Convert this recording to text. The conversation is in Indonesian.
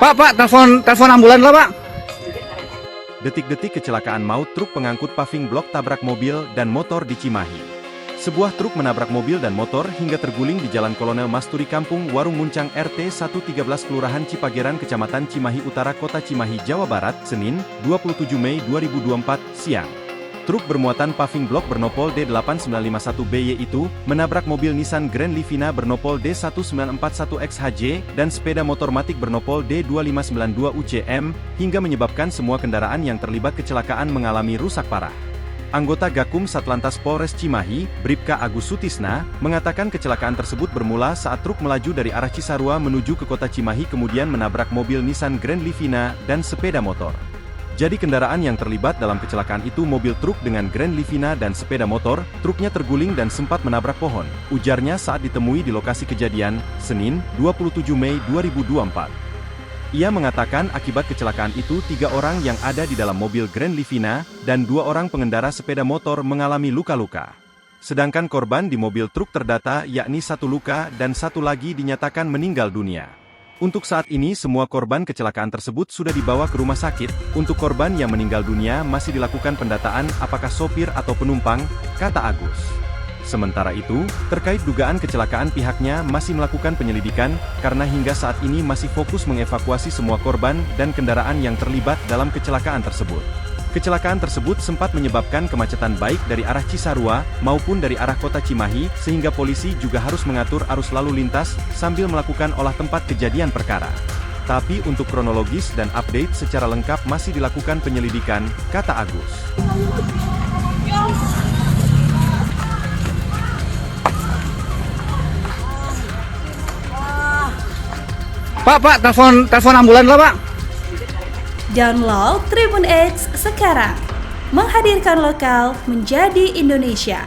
Pak, telepon ambulan lah, Pak. Detik-detik kecelakaan maut truk pengangkut paving blok tabrak mobil dan motor di Cimahi. Sebuah truk menabrak mobil dan motor hingga terguling di Jalan Kolonel Masturi Kampung Warung Muncang RT 113 Kelurahan Cipageran Kecamatan Cimahi Utara Kota Cimahi, Jawa Barat, Senin, 27 Mei 2024, siang. Truk bermuatan paving blok bernopol D8951BY itu menabrak mobil Nissan Grand Livina bernopol D1941XHJ dan sepeda motor Matic bernopol D2592UCM hingga menyebabkan semua kendaraan yang terlibat kecelakaan mengalami rusak parah. Anggota Gakum Satlantas Polres Cimahi, Bribka Agus Sutisna, mengatakan kecelakaan tersebut bermula saat truk melaju dari arah Cisarua menuju ke kota Cimahi kemudian menabrak mobil Nissan Grand Livina dan sepeda motor. Jadi kendaraan yang terlibat dalam kecelakaan itu mobil truk dengan Grand Livina dan sepeda motor, truknya terguling dan sempat menabrak pohon, ujarnya saat ditemui di lokasi kejadian, Senin, 27 Mei 2024. Ia mengatakan akibat kecelakaan itu 3 orang yang ada di dalam mobil Grand Livina, dan 2 orang pengendara sepeda motor mengalami luka-luka. Sedangkan korban di mobil truk terdata yakni 1 luka dan 1 lagi dinyatakan meninggal dunia. Untuk saat ini semua korban kecelakaan tersebut sudah dibawa ke rumah sakit. Untuk korban yang meninggal dunia masih dilakukan pendataan apakah sopir atau penumpang, kata Agus. Sementara itu, terkait dugaan kecelakaan pihaknya masih melakukan penyelidikan, karena hingga saat ini masih fokus mengevakuasi semua korban dan kendaraan yang terlibat dalam kecelakaan tersebut. Kecelakaan tersebut sempat menyebabkan kemacetan baik dari arah Cisarua maupun dari arah kota Cimahi, sehingga polisi juga harus mengatur arus lalu lintas sambil melakukan olah tempat kejadian perkara. Tapi untuk kronologis dan update secara lengkap masih dilakukan penyelidikan, kata Agus. Pak, telepon ambulan lah, Pak. Download Tribun X sekarang, menghadirkan lokal menjadi Indonesia.